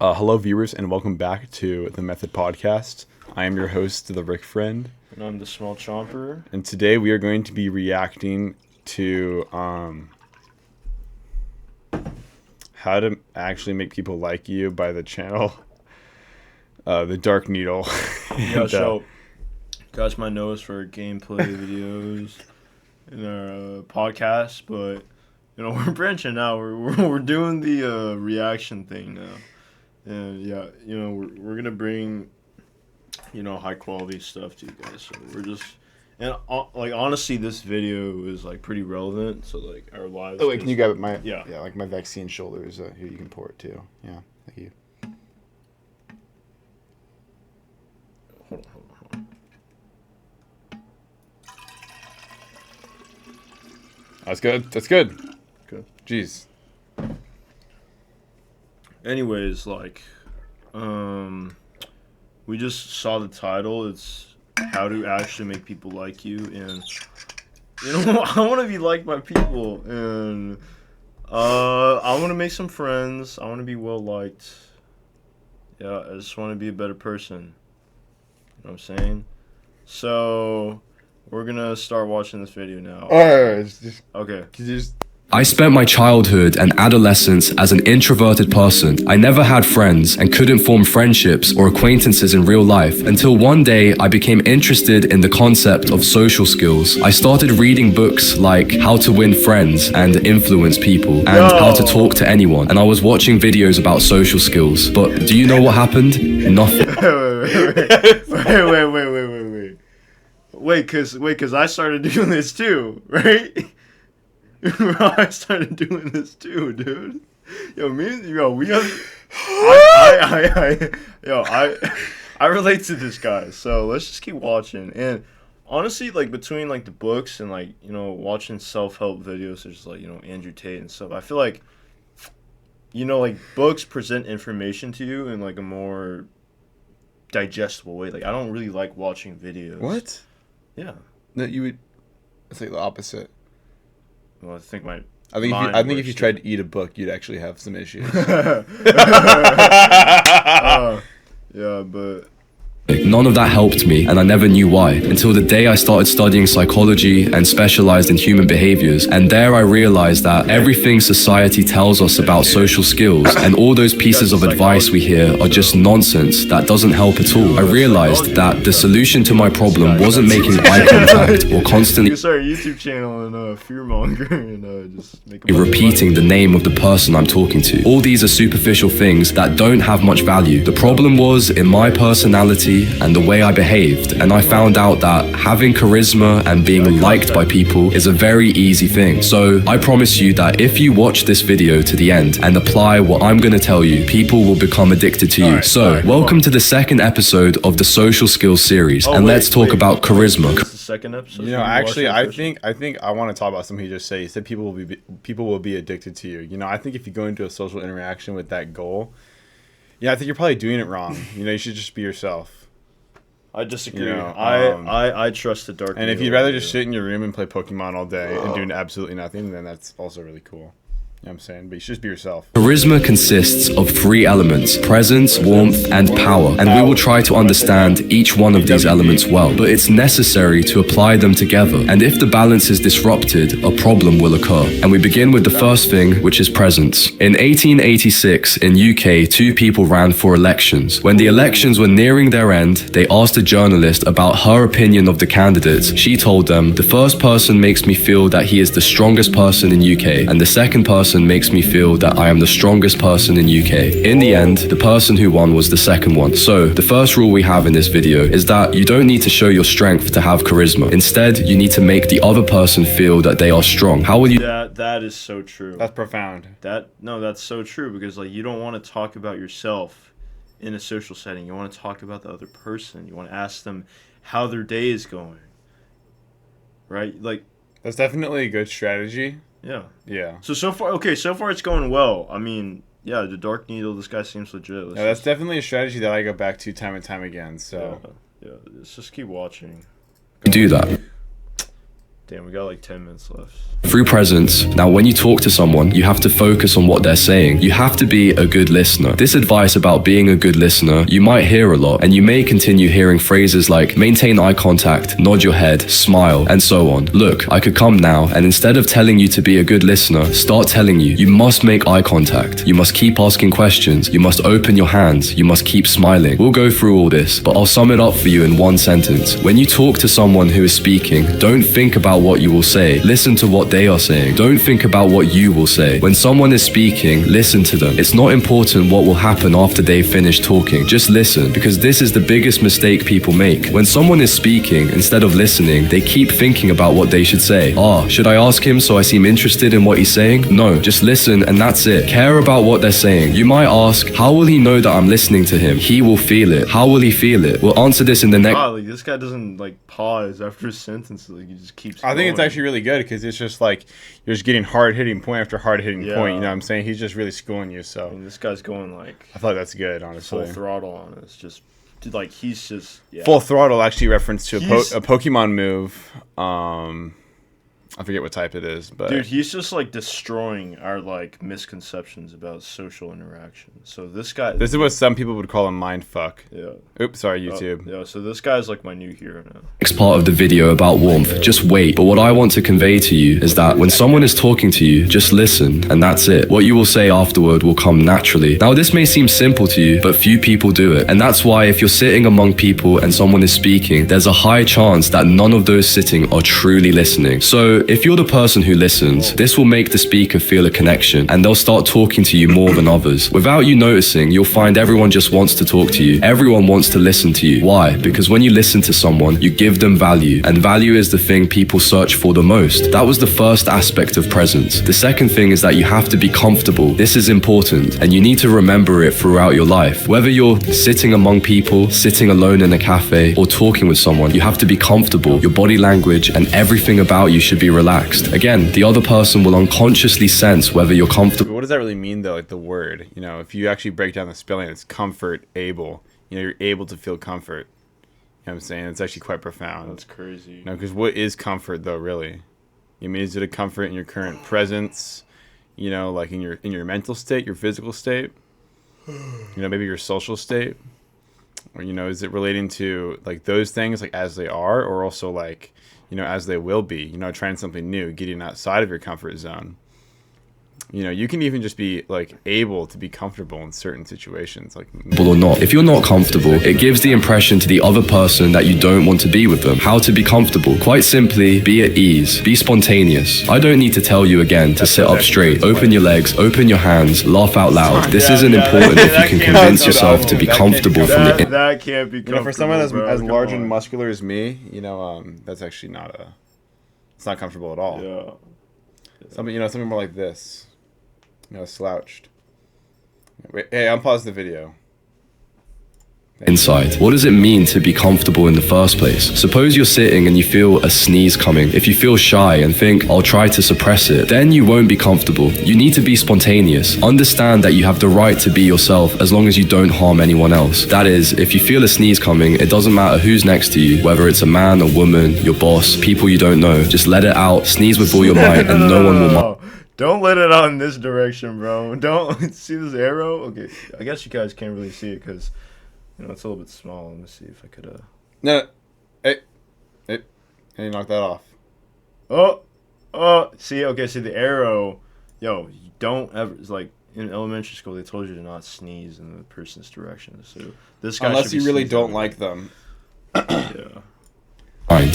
Hello, viewers, and welcome back to the Method Podcast. I am your host, the Rick Friend. And I'm the Small Chomper. And today we are going to be reacting to How to Actually Make People Like You by the channel The Dark Needle. Yeah, so guys might know us for our gameplay videos in our podcast, but we're branching out. We're doing the reaction thing now. And yeah, we're gonna bring high quality stuff to you guys. So we're just honestly, this video is pretty relevant. So our lives. Oh wait, can you grab it? My my vaccine shoulders. Here, you can pour it too. Yeah, thank you. Hold on. That's good. Good. Jeez. Anyways, we just saw the title. It's How to Actually Make People Like You, and I want to be liked by people, and I want to make some friends. I want to be well liked. Yeah, I just want to be a better person. You know what I'm saying? So we're gonna start watching this video now. Okay. I spent my childhood and adolescence as an introverted person. I never had friends and couldn't form friendships or acquaintances in real life until one day I became interested in the concept of social skills. I started reading books like How to Win Friends and Influence People and How to Talk to Anyone, and I was watching videos about social skills. But do you know what happened? Nothing. Wait, cause I started doing this too, right? I started doing this too, dude. We have. I relate to this guy, so let's just keep watching. And honestly, between the books and watching self-help videos, such as Andrew Tate and stuff, I feel books present information to you in a more digestible way. I don't really like watching videos. What? Yeah. No, you would. It's the opposite. Well, I think if you tried to eat a book, you'd actually have some issues. Yeah, but None of that helped me, and I never knew why, until the day I started studying psychology and specialized in human behaviors. And there I realized that everything society tells us about social skills and all those pieces of advice we hear are just nonsense that doesn't help at all. I realized that the solution to my problem wasn't making eye contact or constantly start a YouTube channel and fearmonger and just make repeating the name of the person I'm talking to. All these are superficial things that don't have much value. The problem was in my personality and the way I behaved, and I found out that having charisma and being liked by people is a very easy thing. So I promise you that if you watch this video to the end and apply what I'm going to tell you, people will become addicted to you. Welcome to the second episode of the social skills series, and let's talk about charisma. This is the second episode. Actually, I think I want to talk about something he just said. He said people will be addicted to you. I think if you go into a social interaction with that goal, I think you're probably doing it wrong. You should just be yourself. I disagree. I trust the Dark Needle. And if you'd rather just sit in your room and play Pokemon all day and do absolutely nothing, then that's also really cool. You know what I'm saying? But you should just be yourself. Charisma consists of three elements: presence, warmth, and power. And we will try to understand each one of these elements well, but it's necessary to apply them together. And if the balance is disrupted, a problem will occur. And we begin with the first thing, which is presence. In 1886, in UK, two people ran for elections. When the elections were nearing their end, they asked a journalist about her opinion of the candidates. She told them, "The first person makes me feel that he is the strongest person in UK, and the second person makes me feel that I am the strongest person in UK." In the end, the person who won was the second one. So, the first rule we have in this video is that you don't need to show your strength to have charisma. Instead, you need to make the other person feel that they are strong. How will you... That is so true. That's profound. That's so true, because you don't want to talk about yourself in a social setting. You want to talk about the other person. You want to ask them how their day is going. Right? That's definitely a good strategy. Yeah. So far it's going well. I mean, the Dark Needle, this guy seems legit. That's definitely a strategy that I go back to time and time again. So yeah, let's just keep watching. do that? Damn, we got like 10 minutes left. Through presence. Now, when you talk to someone, you have to focus on what they're saying. You have to be a good listener. This advice about being a good listener, you might hear a lot, and you may continue hearing phrases like maintain eye contact, nod your head, smile, and so on. Look, I could come now, and instead of telling you to be a good listener, start telling you, you must make eye contact. You must keep asking questions. You must open your hands. You must keep smiling. We'll go through all this, but I'll sum it up for you in one sentence. When you talk to someone who is speaking, don't think about what you will say. Listen to what they are saying. Don't think about what you will say. When someone is speaking, listen to them. It's not important what will happen after they finish talking. Just listen, because this is the biggest mistake people make. When someone is speaking, instead of listening, they keep thinking about what they should say. Should I ask him so I seem interested in what he's saying? No, just listen and that's it. Care about what they're saying. You might ask, how will he know that I'm listening to him? He will feel it. How will he feel it? We'll answer this in the next... Like this guy doesn't like pause after a sentence. Like he just keeps I think going. it's actually really good because it's just like you're just getting hard-hitting point after hard-hitting point. You know what I'm saying? He's just really schooling you. So this guy's going like I thought that's good, honestly. full throttle on it. It's just like he's just Full throttle actually reference to a Pokemon move. I forget what type it is, but dude, he's just like destroying our like misconceptions about social interaction. So this is what some people would call a mind fuck. Yeah. Oops, sorry, YouTube. So this guy's like my new hero now. Next part of the video about warmth. Just wait. But what I want to convey to you is that when someone is talking to you, just listen, and that's it. What you will say afterward will come naturally. Now, this may seem simple to you, but few people do it. And that's why if you're sitting among people and someone is speaking, there's a high chance that none of those sitting are truly listening. So if you're the person who listens, this will make the speaker feel a connection, and they'll start talking to you more than others. Without you noticing, you'll find everyone just wants to talk to you. Everyone wants to listen to you. Why? Because when you listen to someone, you give them value, and value is the thing people search for the most. That was the first aspect of presence. The second thing is that you have to be comfortable. This is important, and you need to remember it throughout your life. Whether you're sitting among people, sitting alone in a cafe, or talking with someone, you have to be comfortable. Your body language and everything about you should be relaxed. Again, the other person will unconsciously sense whether you're comfortable. What does that really mean, though? Like the word, you know, if you actually break down the spelling, it's comfort, able. You know, you're able to feel comfort. You know what I'm saying? It's actually quite profound. That's crazy. You know, because what is comfort, though, really? I mean, is it a comfort in your current presence? You know, like in your mental state, your physical state? You know, maybe your social state? Or, you know, is it relating to, like, those things, like, as they are? Or also, like, you know, as they will be, you know, trying something new, getting outside of your comfort zone. You know, you can even just be like able to be comfortable in certain situations, like or not. If you're not comfortable, it gives the impression to the other person that you don't want to be with them. How to be comfortable? Quite simply, be at ease, be spontaneous. I don't need to tell you again to sit up straight, open your legs, open your hands, laugh out loud. This isn't important if you can convince yourself to be comfortable from the inside. That can't be comfortable. You know, for someone as bro, large and muscular as me, you know, that's actually it's not comfortable at all. Yeah. Something more like this. You know, slouched. Wait, hey, unpause the video. Inside. What does it mean to be comfortable in the first place? Suppose you're sitting and you feel a sneeze coming. If you feel shy and think, I'll try to suppress it, then you won't be comfortable. You need to be spontaneous. Understand that you have the right to be yourself as long as you don't harm anyone else. That is, if you feel a sneeze coming, it doesn't matter who's next to you, whether it's a man, a woman, your boss, people you don't know. Just let it out, sneeze with all your might, and no one will Don't let it out in this direction, bro. Don't see this arrow? Okay, I guess you guys can't really see it because, you know, it's a little bit small. Let me see if I could, No. Hey, knock that off. see the arrow. Yo, you don't ever, it's like, in elementary school, they told you to not sneeze in the person's direction. So this guy unless you really don't like like them. Yeah.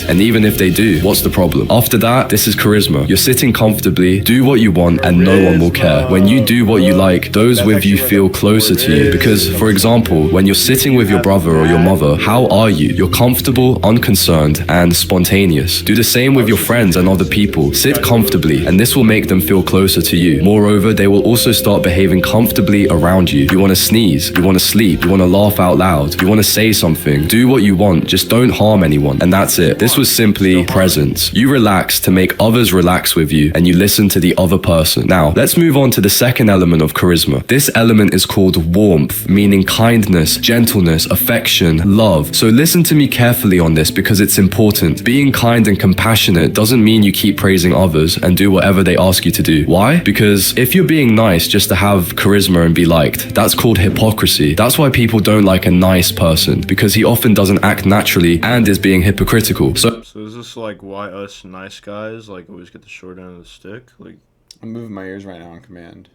And even if they do, what's the problem? After that, this is charisma. You're sitting comfortably, do what you want, and no one will care. When you do what you like, those with you feel closer to you. Because, for example, when you're sitting with your brother or your mother, how are you? You're comfortable, unconcerned, and spontaneous. Do the same with your friends and other people. Sit comfortably, and this will make them feel closer to you. Moreover, they will also start behaving comfortably around you. You want to sneeze, you want to sleep, you want to laugh out loud, you want to say something, do what you want, just don't harm anyone, and that's it. it. This was simply presence. You relax to make others relax with you, and you listen to the other person. Now, let's move on to the second element of charisma. This element is called warmth, meaning kindness, gentleness, affection, love. So listen to me carefully on this because it's important. Being kind and compassionate doesn't mean you keep praising others and do whatever they ask you to do. Why? Because if you're being nice just to have charisma and be liked, that's called hypocrisy. That's why people don't like a nice person, because he often doesn't act naturally and is being hypocritical. So is this like why us nice guys like always get the short end of the stick? Like, I'm moving my ears right now on command.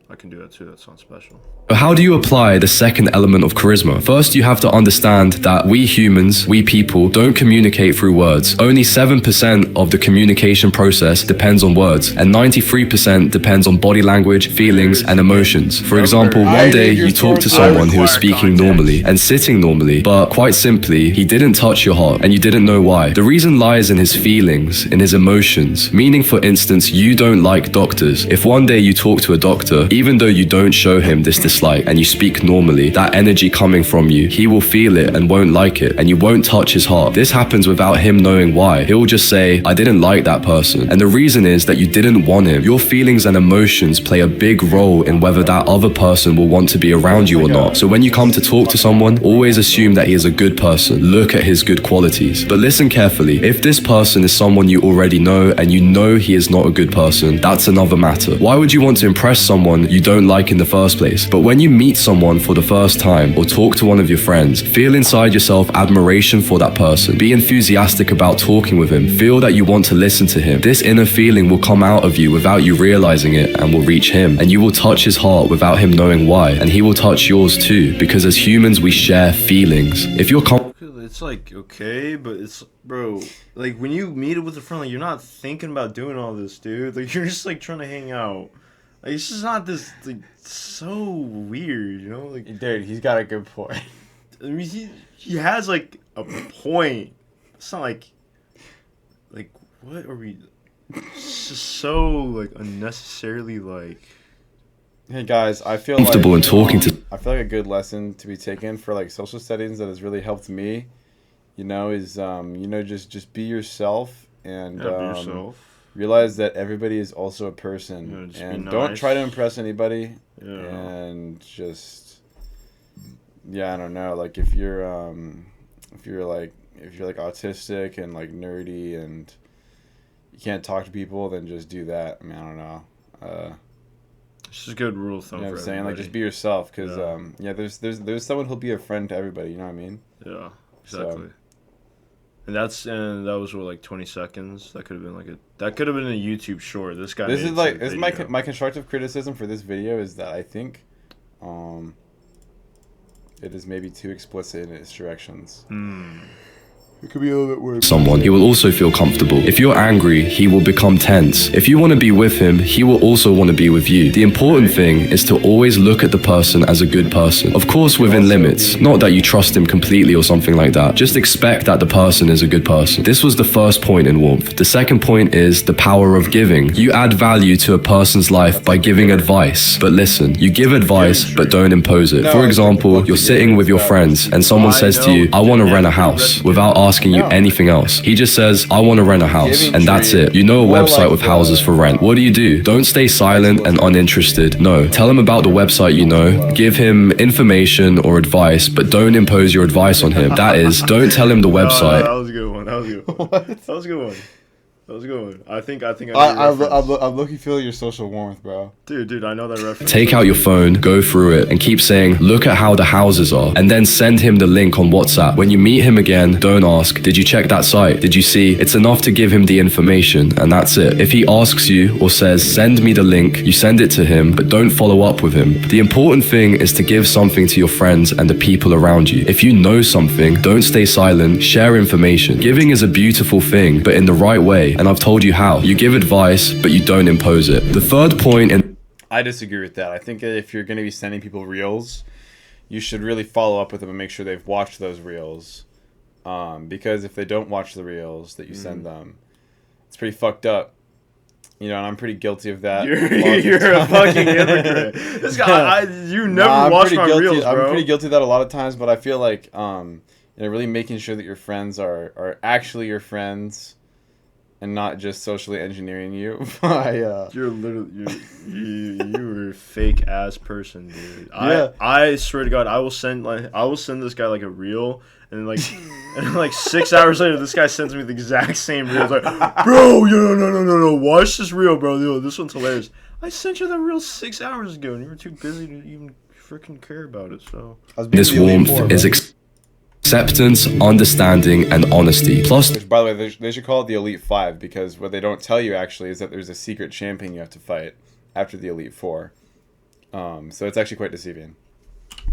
I can do that too. That sounds special. how do you apply the second element of charisma? First, you have to understand that we humans, we people, don't communicate through words. Only 7% of the communication process depends on words, and 93% depends on body language, feelings, and emotions. For example, one day you talk to someone who is speaking normally and sitting normally, but quite simply, he didn't touch your heart, and you didn't know why. The reason lies in his feelings, in his emotions. Meaning, for instance, you don't like doctors. If one day you talk to a doctor, even though you don't show him this dislike, and you speak normally, that energy coming from you, he will feel it and won't like it, and you won't touch his heart. This happens without him knowing why. He'll just say, I didn't like that person. And the reason is that you didn't want him. Your feelings and emotions play a big role in whether that other person will want to be around you or not. So when you come to talk to someone, always assume that he is a good person. Look at his good qualities. But listen carefully. If this person is someone you already know and you know he is not a good person, that's another matter. Why would you want to impress someone you don't like in the first place? But when you meet someone for the first time or talk to one of your friends, feel inside yourself admiration for that person. Be enthusiastic about talking with him. Feel that you want to listen to him. This inner feeling will come out of you without you realizing it and will reach him. And you will touch his heart without him knowing why. And he will touch yours too, because as humans we share feelings. If you're It's like, okay, but it's, bro, like when you meet it with a friend, like you're not thinking about doing all this, dude. Like you're just like trying to hang out. Like, it's just not this, like, so weird, you know? Like, Dude, he's got a good point. I mean, he has, like, a point. It's not like, what are we, it's just so, like, unnecessarily, like... Hey, guys, I feel comfortable like, in talking to... I feel like a good lesson to be taken for, like, social settings that has really helped me, you know, is, you know, just be yourself and... Yeah, be yourself. Realize that everybody is also a person, and don't try to impress anybody. Yeah. And just, yeah, I don't know. Like if you're like autistic and like nerdy and you can't talk to people, then just do that. I mean, I don't know. It's just a good rule of thumb. You know what I'm saying? Everybody. Like just be yourself, because there's someone who'll be a friend to everybody. You know what I mean? Yeah, exactly. So. And that was what, like 20 seconds. That could have been a YouTube short. This guy. This is my constructive criticism for this video is that I think, it is maybe too explicit in its directions. It could be a little bit worse. Someone, he will also feel comfortable. If you're angry, he will become tense. If you want to be with him, he will also want to be with you. The important thing is to always look at the person as a good person. Of course, within limits. Not that you trust him completely or something like that. Just expect that the person is a good person. This was the first point in warmth. The second point is the power of giving. You add value to a person's life by giving advice. But listen, you give advice, but don't impose it. For example, you're sitting with your friends and someone says to you, I want to rent a house, without asking you anything else. He just says, I want to rent a house, and that's it. You know a website with houses for rent. What do? Don't stay silent and uninterested. No, tell him about the website you know, give him information or advice, but don't impose your advice on him. That is, don't tell him the website. That was a good one. That was a good one. That was a good one. That was a good one. I think I'm looking feeling your social warmth, bro. Dude, I know that reference. Take out your phone, go through it, and keep saying, look at how the houses are, and then send him the link on WhatsApp. When you meet him again, don't ask, did you check that site? Did you see? It's enough to give him the information, and that's it. If he asks you or says, send me the link, you send it to him, but don't follow up with him. The important thing is to give something to your friends and the people around you. If you know something, don't stay silent, share information. Giving is a beautiful thing, but in the right way. And I've told you how. You give advice, but you don't impose it. The third point in... I disagree with that. I think that if you're going to be sending people reels, you should really follow up with them and make sure they've watched those reels. Because if they don't watch the reels that you send them, it's pretty fucked up. You know, and I'm pretty guilty of that. You're a fucking hypocrite. This guy, you never watch my reels, bro. I'm pretty guilty of that a lot of times, but I feel like... really making sure that your friends are actually your friends, and not just socially engineering you by You're literally you're a fake ass person, dude. Yeah. I swear to God, I will send this guy like a reel, and like 6 hours later, this guy sends me the exact same reel. It's like, bro, no, watch this reel, bro. Yo, this one's hilarious. I sent you that reel 6 hours ago, and you were too busy to even freaking care about it. So This warmth is acceptance, understanding, and honesty. Plus, Which, by the way, they should call it the Elite Five, because what they don't tell you actually is that there's a secret champion you have to fight after the Elite Four. So it's actually quite deceiving.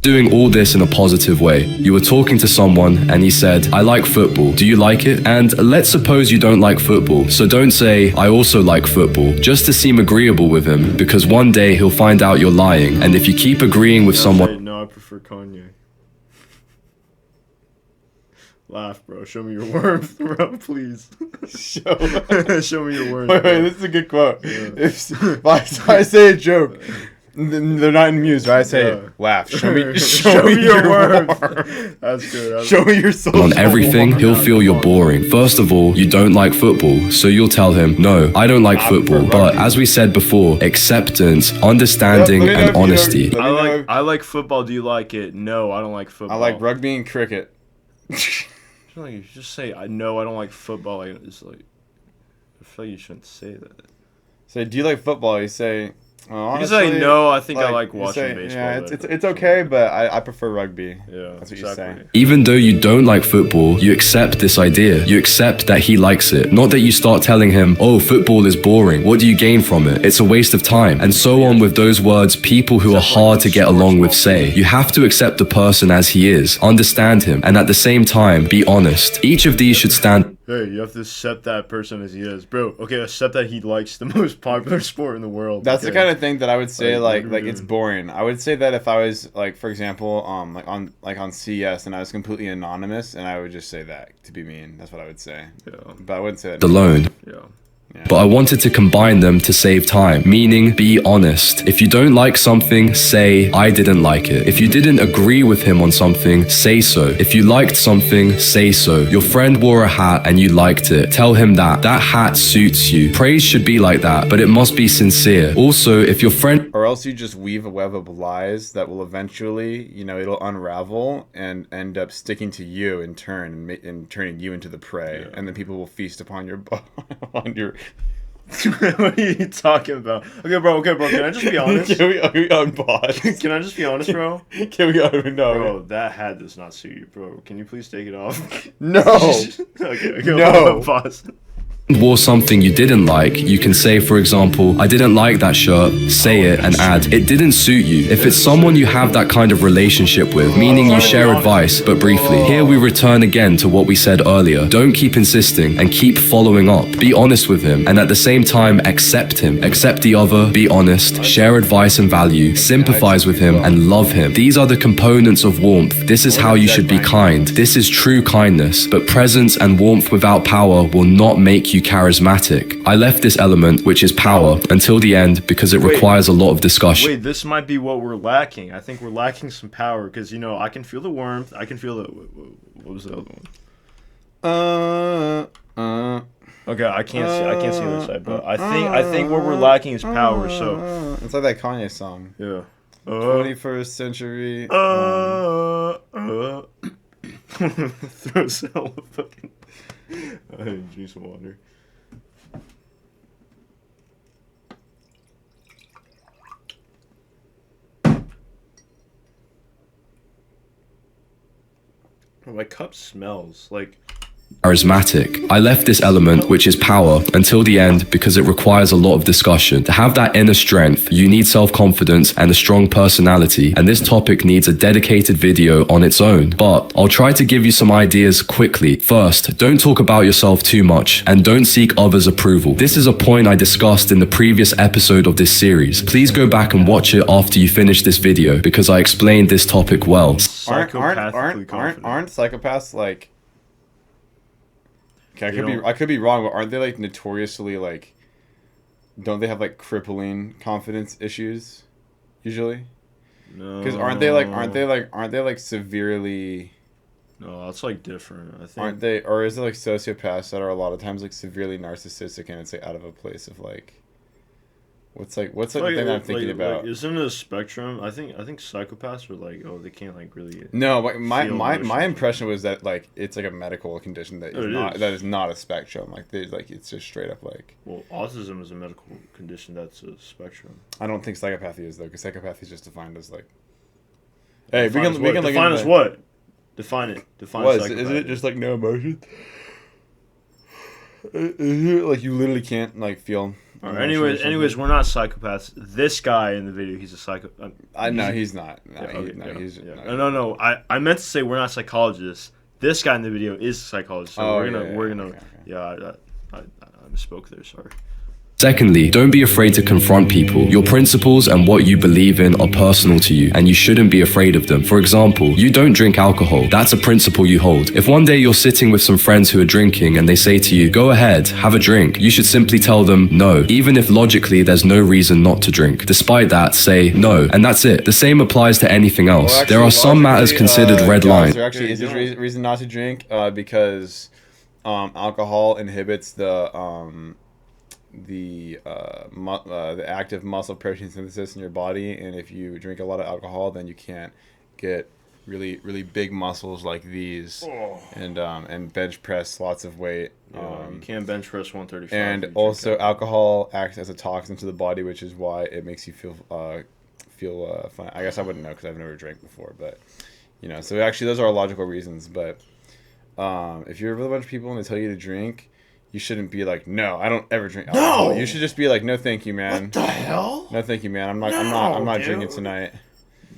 doing all this in a positive way. You were talking to someone and he said, I like football. Do you like it? And let's suppose you don't like football. So don't say, I also like football, just to seem agreeable with him, because one day he'll find out you're lying. And if you keep agreeing with someone, no, I prefer Kanye. Laugh, bro. Show me your warmth, bro, please. Show me your warmth. Wait, this is a good quote. Yeah. If I say a joke, they're not amused, right? I say, laugh. Show me your warmth. That's good. Show me your soul. on everything, he'll feel you're boring. First of all, you don't like football, so you'll tell him, no, I don't like football. But as we said before, acceptance, understanding, Let me know and if you honesty. don't- I like football. Do you like it? No, I don't like I football. like rugby and cricket. You just say I don't like football. Like, it's like I feel like you shouldn't say that. Say, do you like football? You say, oh, You can say no. I think I like you watching say, baseball. Yeah, better." it's okay, but I prefer rugby. Yeah, That's what you say. Even though you don't like football, you accept this idea. You accept that he likes it. Not that you start telling him, oh, football is boring. What do you gain from it? It's a waste of time. And so on with those words people who are hard to get along with say. You have to accept the person as he is, understand him, and at the same time, be honest. Each of these should stand. Hey, you have to accept that person as he is, bro. Okay, accept that he likes the most popular sport in the world. That's the kind of thing that I would say Like, like it's boring. I would say that if I was like, for example, like on CS and I was completely anonymous, and I would just say that to be mean. That's what I would say. Yeah. But I wouldn't say that. Alone. Yeah. But I wanted to combine them to save time, meaning be honest. If you don't like something, say, I didn't like it. If you didn't agree with him on something, say so. If you liked something, say so. Your friend wore a hat and you liked it. Tell him that. That hat suits you. Praise should be like that, but it must be sincere. Also, if your friend Or else you just weave a web of lies that will eventually, it'll unravel and end up sticking to you in turn and turning you into the prey, and then people will feast upon your on your. What are you talking about? Okay, bro. Can I just be honest? Can we unpause? Can I just be honest, bro? Can we no? Bro, that hat does not suit you, bro. Can you please take it off? No. Okay, No. Pause. wore something you didn't like, you can say, for example, I didn't like that shirt, say it and add, it didn't suit you. If it's someone you have that kind of relationship with, meaning you share advice, but briefly. Here we return again to what we said earlier. Don't keep insisting and keep following up. Be honest with him and at the same time accept him. Accept the other, be honest, share advice and value, sympathize with him and love him. These are the components of warmth. This is how you should be kind. This is true kindness, but presence and warmth without power will not make you charismatic. I left this element, which is power, until the end because it requires a lot of discussion. Wait, this might be what we're lacking. I think we're lacking some power because, I can feel the warmth. I can feel the... What was the other one? Okay, I can't see the other side, but I think what we're lacking is power. So it's like that Kanye song. yeah, 21st century. throw cell fucking. I need to drink some water. My cup smells like. Charismatic. I left this element, which is power, until the end because it requires a lot of discussion. To have that inner strength, you need self-confidence and a strong personality, and this topic needs a dedicated video on its own. But I'll try to give you some ideas quickly. First, don't talk about yourself too much, and don't seek others' approval. This is a point I discussed in the previous episode of this series. Please go back and watch it after you finish this video, because I explained this topic well. Aren't Psychopathically psychopaths like? Okay, I could be wrong, but aren't they like notoriously like? Don't they have like crippling confidence issues, usually? No. Because aren't they like severely No, that's like different. I think. Aren't they? Or is it like sociopaths that are a lot of times like severely narcissistic and it's like out of a place of like. What's the thing that I'm thinking about? Like, isn't it a spectrum? I think psychopaths are like, oh, they can't like really. No, my feel my emotions. impression was that like it's like a medical condition that is It not is. that is not a spectrum. Like there's like it's just straight up like. Well, autism is a medical condition that's a spectrum. I don't think psychopathy is though, because psychopathy is just defined as like. Hey, we Define can as we what? can look define into as what? Define it. Define What psychopathy. isn't it just like no emotion? Like you literally can't like feel. All emotion right, or anyways, something? we're not psychopaths. This guy in the video, he's a psycho. I know he's not. No, Yeah, okay, no, yeah, he's yeah. No. I meant to say we're not psychologists. This guy in the video is a psychologist. So Oh, we're gonna okay. yeah. I misspoke there. Sorry. Secondly, don't be afraid to confront people. Your principles and what you believe in are personal to you, and you shouldn't be afraid of them. For example, you don't drink alcohol. That's a principle you hold. If one day you're sitting with some friends who are drinking and they say to you, go ahead, have a drink, you should simply tell them no, even if logically there's no reason not to drink. Despite that, say no, and that's it. The same applies to anything else. Well, actually, There are some matters logically, considered red guys, lines. There actually is a reason not to drink because alcohol inhibits the active muscle protein synthesis in your body, and if you drink a lot of alcohol, then you can't get really big muscles like these, and bench press lots of weight. You can't bench press 135. And if you also, drink alcohol acts as a toxin to the body, which is why it makes you feel fine. I guess I wouldn't know because I've never drank before, but so actually those are logical reasons. But if you're with a bunch of people and they tell you to drink, you shouldn't be like, no, I don't ever drink alcohol. You should just be like, no, thank you, man. What the hell? No, thank you, man. I'm not dude. drinking tonight.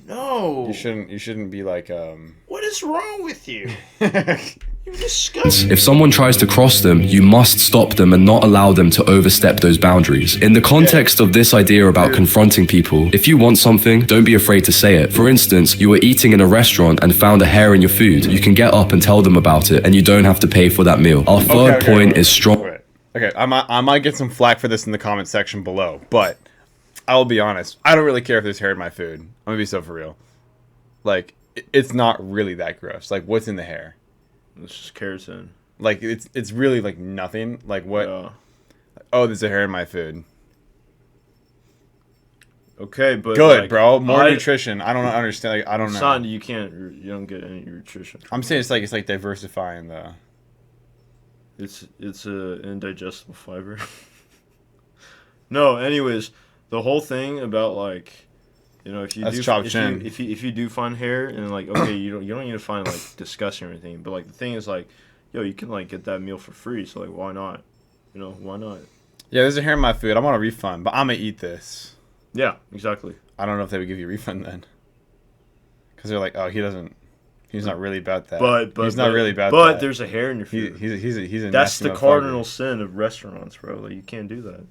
No. You shouldn't be like What is wrong with you? You're disgusting. If someone tries to cross them, you must stop them and not allow them to overstep those boundaries. In the context of this idea about confronting people, if you want something, don't be afraid to say it. For instance, you were eating in a restaurant and found a hair in your food. You can get up and tell them about it, and you don't have to pay for that meal. Our third point is strong. Wait. Okay, I might get some flack for this in the comment section below, but I'll be honest. I don't really care if there's hair in my food. I'm gonna be so for real. Like, it's not really that gross. Like, what's in the hair? It's just keratin. Like, it's really like nothing. Like what? Yeah. Oh, there's a hair in my food. Okay, but Good, like, bro. More nutrition. I don't understand. Like, I don't know. Son, you don't get any nutrition. I'm saying it's like diversifying the. It's a indigestible fiber. No, anyways, the whole thing about like, if you That's do chopped chin. if you do find hair and like, okay, you don't need to find like disgusting or anything, but like the thing is like, yo, you can like get that meal for free, so like why not? Why not? Yeah, there's a hair in my food. I want a refund, but I'm gonna eat this. Yeah, exactly. I don't know if they would give you a refund then, because they're like, oh, he's not really about that. But he's not really about But that. there's a hair in your food. He's a That's nasty the motherfucker. cardinal sin of restaurants, bro. Like you can't do that.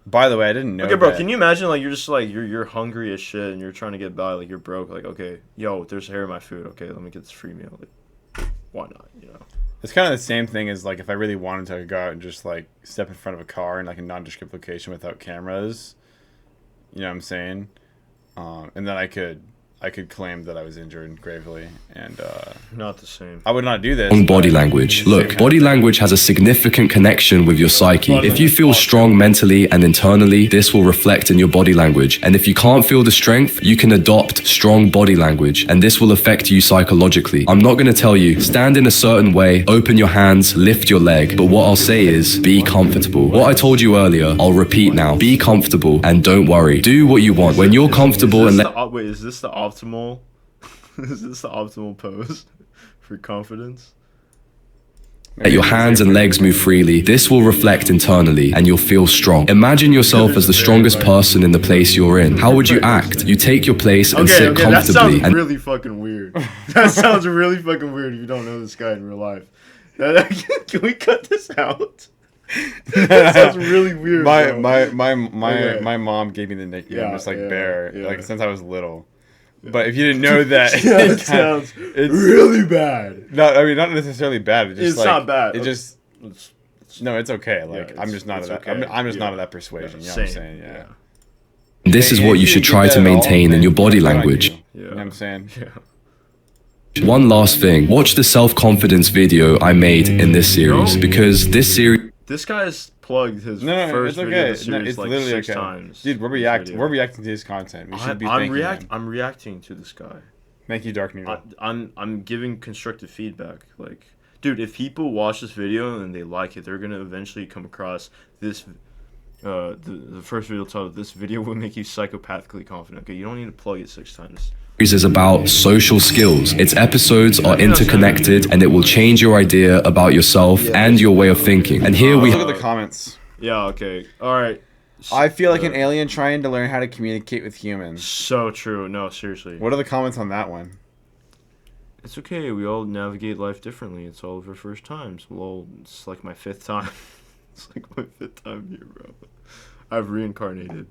By the way, I didn't know. Okay, bro, that. can you imagine like you're just like you're hungry as shit and you're trying to get by, like you're broke, like okay, yo, there's hair in my food. Okay, let me get this free meal. Like, why not? It's kind of the same thing as like if I really wanted to go out and just like step in front of a car in like a nondescript location without cameras. You know what I'm saying? And then I could claim that I was injured gravely, and Not the same. I would not do this. On body but language. it's the Look, same body kind of language has a significant connection with your psyche. If you feel strong mentally and internally, this will reflect in your body language. And if you can't feel the strength, you can adopt strong body language, and this will affect you psychologically. I'm not going to tell you, stand in a certain way, open your hands, lift your leg, but what I'll say is, be comfortable. What I told you earlier, I'll repeat now. Be comfortable and don't worry. Do what you want. When you're comfortable and Wait, is this the optimal? Is this the optimal pose for confidence? let your hands and legs move freely, this will reflect internally and you'll feel strong. Imagine yourself as the strongest person in the place you're in. How would you act? You take your place and sit that comfortably. sounds really fucking weird. That sounds really fucking weird if you don't know this guy in real life. Can we cut this out? That sounds really weird. My bro. my mom gave me the nickname Yeah, just like yeah, Bear, yeah. like since I was little. But if you didn't know that, That sounds it's really bad. not. I mean, not necessarily bad. It's just It's like, not bad. It just no, it's okay. Like I'm it's- just not it's of that. okay. I'm just not Yeah. of that persuasion. Yeah, you know what I'm same. saying? Yeah. This is Hey, what if you should did try that to at all, maintain in then your body good on language. You know what I'm saying? Yeah. One last thing, watch the self-confidence video I made in this series, because this series This guy's plugged his No, first it's video okay. of the series It's like literally 6 okay. times. Dude, we're reacting to his content. We should be thanking him. I'm reacting to this guy. Thank you, Dark Noodle. I'm giving constructive feedback. Like, dude, if people watch this video and they like it, they're gonna eventually come across this. The first video titled "This video will make you psychopathically confident." Okay, you don't need to plug it 6 times. is about social skills. Its episodes are interconnected and it will change your idea about yourself and your way of thinking. And here we Look at the comments. Yeah. Okay. All right. I feel like an alien trying to learn how to communicate with humans. So true. No, seriously. What are the comments on that one? It's okay. We all navigate life differently. It's all of our first times. Well, it's like my 5th time. It's like my 5th time here, bro. I've reincarnated.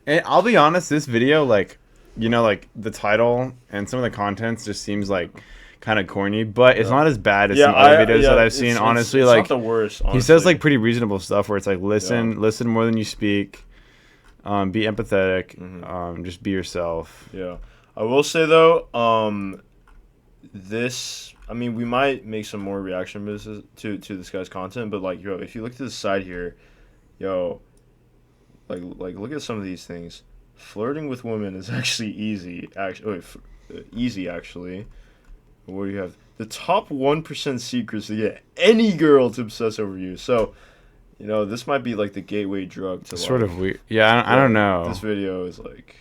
And I'll be honest, this video, like, you know, like the title and some of the contents just seems like kind of corny, but it's not as bad as some other videos that I've seen. Honestly, it's like not the worst. Honestly. he says like pretty reasonable stuff where it's like listen more than you speak, be empathetic, just be yourself. Yeah, I will say though, this. I mean, we might make some more reaction videos to this guy's content, but like, yo, if you look to the side here, yo, like look at some of these things. Flirting with women is actually easy. Easy actually. What do you have? The top 1% secrets to get any girl to obsess over you. So, you know, this might be like the gateway drug to Sort of weird. Yeah, I don't know. This video is like,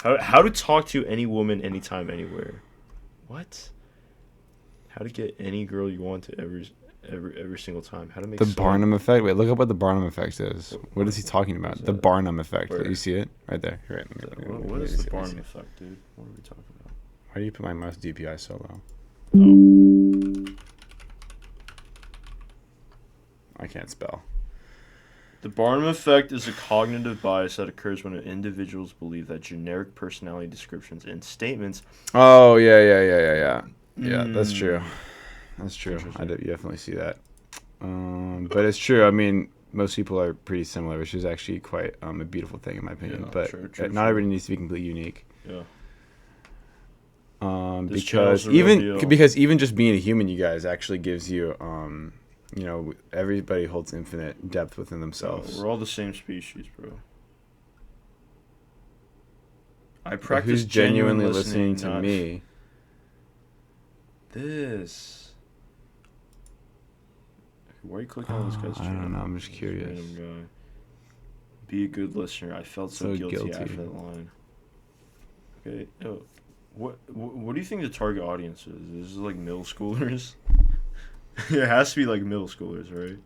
how to talk to any woman anytime, anywhere. What? How to get any girl you want to every single time. How to make The Barnum effect. Wait, look up what the Barnum effect is. What is he talking about? The Barnum effect. Where? You see it right there. Right. What is the Barnum effect, dude? What are we talking about? Why do you put my mouse DPI so low? Oh. I can't spell. The Barnum effect is a cognitive bias that occurs when individuals believe that generic personality descriptions and statements. Oh yeah. Yeah, that's true. That's true. I definitely see that. But it's true. I mean, most people are pretty similar, which is actually quite a beautiful thing in my opinion. Yeah, but true, not everybody needs to be completely unique. Yeah. Because even just being a human, you guys, actually gives you you know, everybody holds infinite depth within themselves. We're all the same species, bro. I practice who's genuinely listening to me? This. Why are you clicking on this guy's I channel? don't know. I'm just curious. Random guy. Be a good listener. I felt so guilty after that line. Okay. Oh, what do you think the target audience is? Is this like middle schoolers? It has to be like middle schoolers, right?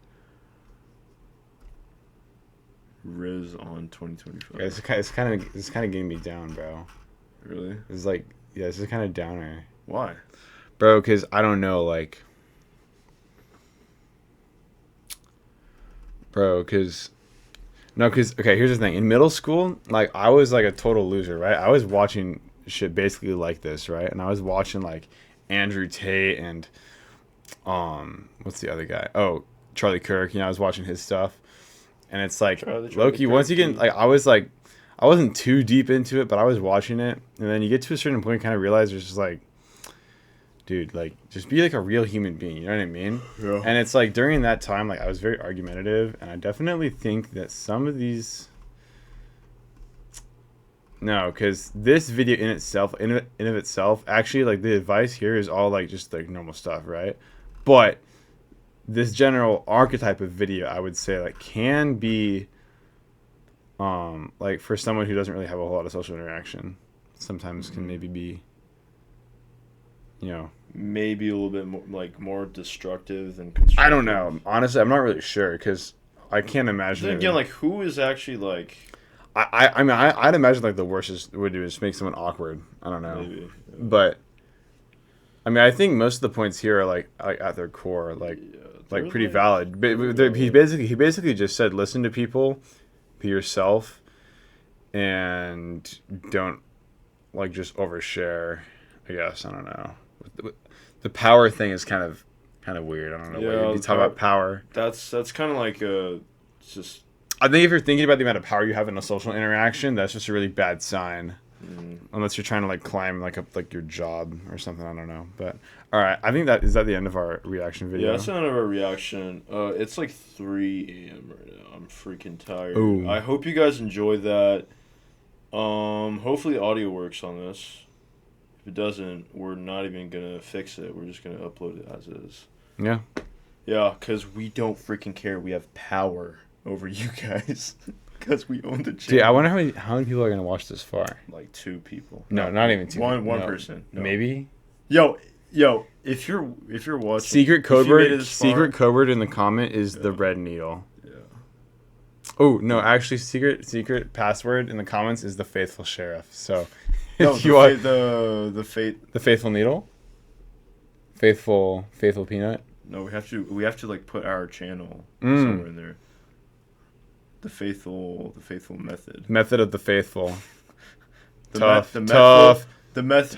Riz on 2025. Yeah, it's kind of getting me down, bro. Really? It's like, yeah, this is kind of downer. Why? Bro, because I don't know, like... Bro, because... No, because, okay, here's the thing. In middle school, like, I was, like, a total loser, right? I was watching shit basically like this, right? And I was watching, like, Andrew Tate and, what's the other guy? Oh, Charlie Kirk. You know, I was watching his stuff. And it's, like, Loki, once you get, like, I wasn't too deep into it, but I was watching it. And then you get to a certain point, kind of realize there's just, like, dude, like, just be like a real human being, you know what I mean? Yeah. And it's like during that time, like, I was very argumentative, and I definitely think that some of these... No, because this video in of itself, actually, like, the advice here is all, like, just, like, normal stuff, right? But this general archetype of video, I would say, like, can be, like, for someone who doesn't really have a whole lot of social interaction, sometimes can maybe be, you know... Maybe a little bit more destructive than constructive. I don't know. Honestly, I'm not really sure because I can't imagine. Then again, like, who is actually like? I mean, I'd imagine like the worst would do is make someone awkward. I don't know. Maybe. Yeah. But I mean, I think most of the points here are like at their core, like pretty valid. But he basically just said, listen to people, be yourself, and don't like just overshare. I guess I don't know. The power thing is kind of weird. I don't know. Yeah, What you talk about power. That's kind of like just. I think if you're thinking about the amount of power you have in a social interaction, that's just a really bad sign. unless you're trying to like climb like up like your job or something. I don't know. But all right, I think that is that the end of our reaction video. Yeah, that's the end of our reaction. It's like 3 a.m. right now. I'm freaking tired. Ooh. I hope you guys enjoyed that. Hopefully audio works on this. If it doesn't, we're not even gonna fix it. We're just gonna upload it as is. Yeah. Yeah, because we don't freaking care. We have power over you guys. Because we own the channel. Dude, I wonder how many people are gonna watch this far. Like 2 people. No, not even 2. One No. person. No. Maybe. Yo, if you're watching, Secret if code you made it word. this far- Secret code word in the comment is the red needle. Yeah. Oh no! Actually, secret password in the comments is the faithful sheriff. So, No, if you want the fate. the faithful needle, faithful peanut. No, we have to like put our channel Mm. somewhere in there. The faithful method. Method of the faithful. The Tough. the Tough. method Tough.